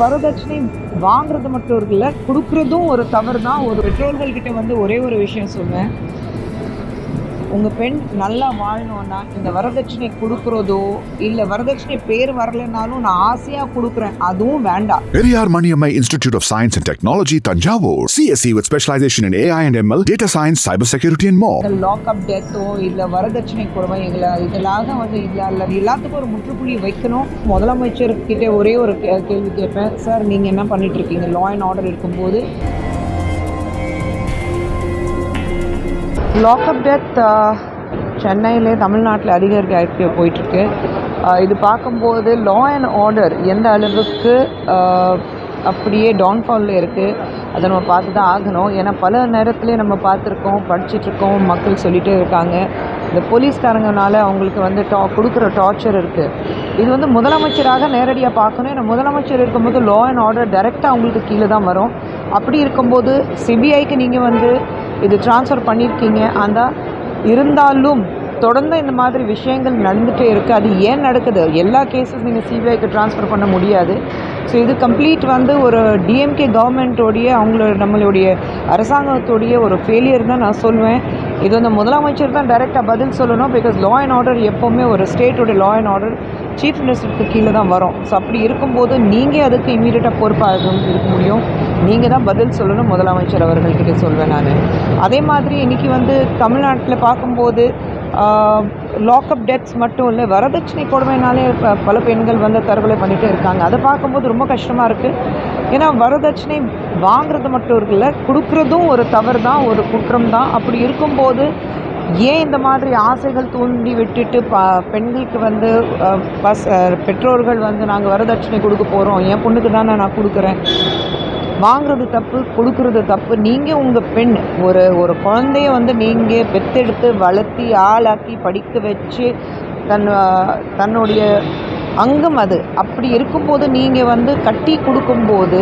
வரதட்சணை வாங்குறது மட்டும் இருக்குல்ல, குடுக்குறதும் ஒரு தவறு தான். ஒரு பெற்றோர்கள் கிட்ட வந்து ஒரே ஒரு விஷயம் சொல்வேன். உங்க பெண் நல்லா வாழணும்னா இந்த வரதட்சணை கொடுக்கறதோ இல்ல வரதட்சணை பேர் வரலனாலும் நான் ஆசையா கொடுக்குறேன் அதுவும் வேண்டாம். Periyar Maniammai Institute of Science and Technology, Tanjavur. CSE with specialization in AI and ML, data science, cybersecurity and more. Lock up டெத்தோ இல்ல வரதட்சணை கொடுமை இதெல்லாம் வந்து இல்ல எல்லாத்துக்கும் ஒரு முற்றுப்புள்ளி வைக்கணும். முதலமைச்சர் கிட்ட ஒரே ஒரு கேள்வி கேட்பேன். சார் நீங்க என்ன பண்ணிட்டு இருக்கீங்க லா அண்ட் ஆர்டர் இருக்கும்போது? லாக்அப் டெத் சென்னையிலே தமிழ்நாட்டில் அதிகரிக்க போயிட்டுருக்கு. இது பார்க்கும்போது லா அண்ட் ஆர்டர் எந்த அளவுக்கு அப்படியே டவுன்ஃபாலில் இருக்குது அதை நம்ம பார்த்து தான் ஆகணும். ஏன்னா பல நேரத்துலேயே நம்ம பார்த்துருக்கோம், படிச்சிட்ருக்கோம், மக்கள் சொல்லிகிட்டே இருக்காங்க. இந்த போலீஸ்காரங்கனால அவங்களுக்கு வந்து கொடுக்குற டார்ச்சர் இருக்குது. இது வந்து முதலமைச்சராக நேரடியாக பார்க்கணும். ஏன்னா முதலமைச்சர் இருக்கும்போது லா அண்ட் ஆர்டர் டைரெக்டாக அவங்களுக்கு கீழே தான் வரும். அப்படி இருக்கும்போது சிபிஐக்கு நீங்கள் வந்து இது ட்ரான்ஸ்ஃபர் பண்ணியிருக்கீங்க. அந்த இருந்தாலும் தொடர்ந்து இந்த மாதிரி விஷயங்கள் நடந்துகிட்டே இருக்குது. அது ஏன் நடக்குது? எல்லா கேஸஸ் நீங்கள் சிபிஐக்கு ட்ரான்ஸ்ஃபர் பண்ண முடியாது. ஸோ இது கம்ப்ளீட் வந்து ஒரு டிஎம்கே கவர்மெண்ட்டோடைய நம்மளுடைய அரசாங்கத்தோடைய ஒரு ஃபெயிலியர் தான் நான் சொல்வேன். இது வந்து முதலமைச்சர் தான் டைரெக்டாக பதில் சொல்லணும். பிகாஸ் லா அண்ட் ஆர்டர் எப்போவுமே ஒரு ஸ்டேட்டோடைய லா அண்ட் ஆர்டர் சீஃப் மினிஸ்டருக்கு கீழே தான் வரும். ஸோ அப்படி இருக்கும்போது நீங்கள் அதுக்கு இமீடியட்டாக பொறுப்பாக இருக்க முடியும். நீங்கள் தான் பதில் சொல்லணும் முதலமைச்சர் அவர்கள்கிட்ட சொல்வேன் நான். அதே மாதிரி இன்றைக்கி வந்து தமிழ்நாட்டில் பார்க்கும்போது லாக்அப் டெத்ஸ் மட்டும் இல்லை, வரதட்சணை கொடுமைனாலே பல பெண்கள் வந்து தற்கொலை பண்ணிகிட்டே இருக்காங்க. அதை பார்க்கும்போது ரொம்ப கஷ்டமாக இருக்குது. ஏன்னா வரதட்சணை வாங்குறது மட்டும் இருக்குல்ல, கொடுக்குறதும் ஒரு தவறு தான், ஒரு குற்றம் தான். அப்படி இருக்கும்போது ஏன் இந்த மாதிரி ஆசைகள் தூண்டி விட்டுட்டு பெண்களுக்கு வந்து பெற்றோர்கள் வந்து நாங்கள் வரதட்சணை கொடுக்க போகிறோம், என் பொண்ணுக்கு தானே நான் கொடுக்குறேன், வாங்குறது தப்பு, கொடுக்குறது தப்பு. நீங்கள் உங்கள் பெண் ஒரு குழந்தைய வந்து நீங்கள் பெற்றெடுத்து வளர்த்தி ஆளாக்கி படிக்க வச்சு தன்னுடைய அங்கம் அது. அப்படி இருக்கும்போது நீங்கள் வந்து கட்டி கொடுக்கும்போது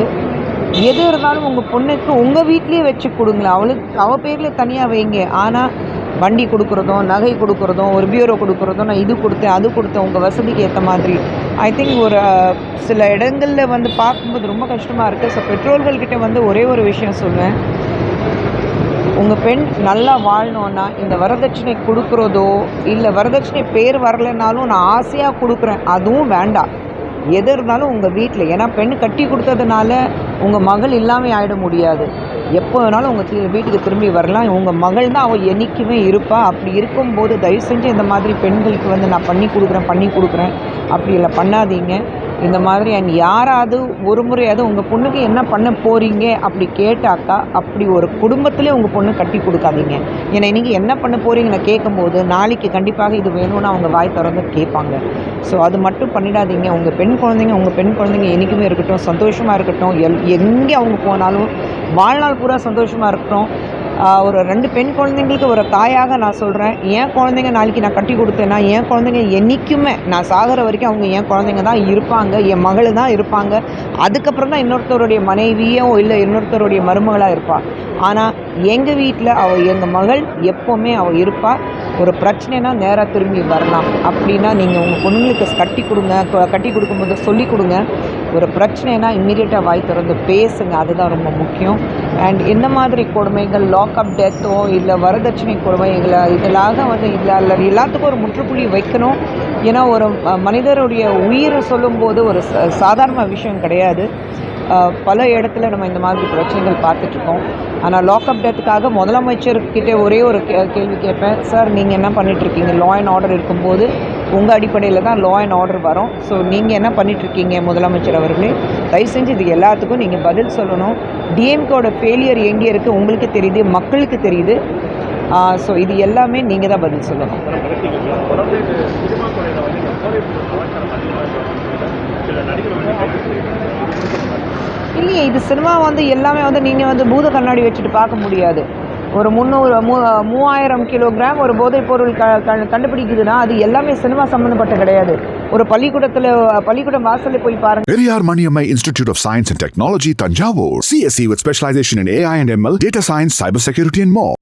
எது இருந்தாலும் உங்கள் பொண்ணுக்கு உங்கள் வீட்லேயே வச்சு கொடுங்களேன். அவள் பேரில் தனியாக வைங்க. ஆனால் வண்டி கொடுக்குறதும் நகை கொடுக்குறதும் ஒரு பியூரோ கொடுக்குறதும் நான் இது கொடுத்தேன் அது கொடுத்தேன் உங்கள் வசதிக்கு ஏற்ற மாதிரி ஐ திங்க் ஒரு சில இடங்களில் வந்து பார்க்கும்போது ரொம்ப கஷ்டமாக இருக்குது. ஸோ பெற்றோர்கள்கிட்ட வந்து ஒரே ஒரு விஷயம் சொல்வேன். உங்கள் பெண் நல்லா வாழணும்னா இந்த வரதட்சணை கொடுக்குறதோ இல்லை வரதட்சணை பேர் வரலைனாலும் நான் ஆசையாக கொடுக்குறேன் அதுவும் வேண்டாம். எது இருந்தாலும் உங்கள் வீட்டில், ஏன்னா பெண் கட்டி கொடுத்ததுனால உங்கள் மகள் இல்லாமல் ஆகிட முடியாது. எப்போ வேணாலும் உங்கள் வீட்டுக்கு திரும்பி வரலாம். உங்கள் மகள் தான் அவள் என்றைக்குமே இருப்பாள். அப்படி இருக்கும்போது தயவு செஞ்சு இந்த மாதிரி பெண்களுக்கு வந்து நான் பண்ணி கொடுக்குறேன் அப்படி இல்லை, பண்ணாதீங்க இந்த மாதிரி. அண்ட் யாராவது ஒரு முறையாவது உங்கள் பொண்ணுக்கு என்ன பண்ண போகிறீங்க அப்படி கேட்டாக்கா அப்படி ஒரு குடும்பத்திலே உங்கள் பொண்ணு கட்டி கொடுக்காதீங்க. ஏன்னா இன்றைக்கி என்ன பண்ண போகிறீங்கன்னு கேட்கும்போது நாளைக்கு கண்டிப்பாக இது வேணும்னு அவங்க வாய் திறந்து கேட்பாங்க. ஸோ அது மட்டும் பண்ணிடாதீங்க. உங்கள் பெண் குழந்தைங்க என்றைக்குமே இருக்கட்டும், சந்தோஷமாக இருக்கட்டும். எங்கே அவங்க போனாலும் வாழ்நாள் பூரா சந்தோஷமாக இருக்கட்டும். ஒரு 2 பெண் குழந்தைங்களுக்கு ஒரு தாயாக நான் சொல்கிறேன், என் குழந்தைங்க நாளைக்கு நான் கட்டி கொடுத்தேன்னா என் குழந்தைங்க என்றைக்குமே நான் சாகிற வரைக்கும் அவங்க என் குழந்தைங்க தான் இருப்பாங்க, என் மகள் தான் இருப்பாங்க. அதுக்கப்புறம் தான் இன்னொருத்தருடைய மனைவியோ இல்லை இன்னொருத்தருடைய மருமகளாக இருப்பாள். ஆனால் எங்கள் வீட்டில் எங்கள் மகள் எப்போவுமே அவள் இருப்பாள். ஒரு பிரச்சனைனா நேராக திரும்பி வரலாம். அப்படின்னா நீங்கள் உங்கள் பொண்ணுங்களுக்கு கட்டி கொடுக்கும்போது சொல்லிக் கொடுங்க. ஒரு பிரச்சனைனா இம்மீடியட்டாக வாய் திறந்து பேசுங்க. அதுதான் ரொம்ப முக்கியம். அண்ட் இந்த மாதிரி கொடுமைகள் லாக்அப் டெத்தோ இல்லை வரதட்சணை கொடுமை இதெல்லாம் வந்து இல்லை எல்லாத்துக்கும் ஒரு முற்றுப்புள்ளி வைக்கணும். ஏன்னா ஒரு மனிதருடைய உயிரை சொல்லும்போது ஒரு சாதாரண விஷயம் கிடையாது. பல இடத்துல நம்ம இந்த மாதிரி பிரச்சனைகள் பார்த்துட்ருக்கோம். ஆனால் லாக்அப் டெத்துக்காக முதலமைச்சர்கிட்ட ஒரே ஒரு கேள்வி கேட்பேன். சார் நீங்கள் என்ன பண்ணிகிட்ருக்கீங்க லா அண்ட் ஆர்டர் இருக்கும்போது? உங்கள் அடிப்படையில் தான் லா அண்ட் ஆர்டர் வரும். ஸோ நீங்கள் என்ன பண்ணிகிட்ருக்கீங்க முதலமைச்சர் அவர்களே? தயவு செஞ்சு இது எல்லாத்துக்கும் நீங்கள் பதில் சொல்லணும். டிஎம்கேவோட ஃபெயிலியர் எங்கே இருக்குது உங்களுக்கு தெரியுது, மக்களுக்கு தெரியுது. ஸோ இது எல்லாமே நீங்கள் தான் பதில் சொல்லணும். இல்லையே, இது சினிமா வந்து எல்லாமே வந்து நீங்கள் வந்து பூத கண்ணாடி வச்சுட்டு பார்க்க முடியாது. ஒரு 3000 கிலோகிராம் ஒரு போதைப் பொருள் கண்டுபிடிக்குதுன்னா அது எல்லாமே சினிமா சம்மந்தப்பட்ட கிடையாது. ஒரு பள்ளிக்கூடம் வாசலில் போய் பாருங்க. Periyar Maniammai Institute of Science and Technology, Tanjavur. CSE with specialization in AI and ML, data science, cybersecurity and more.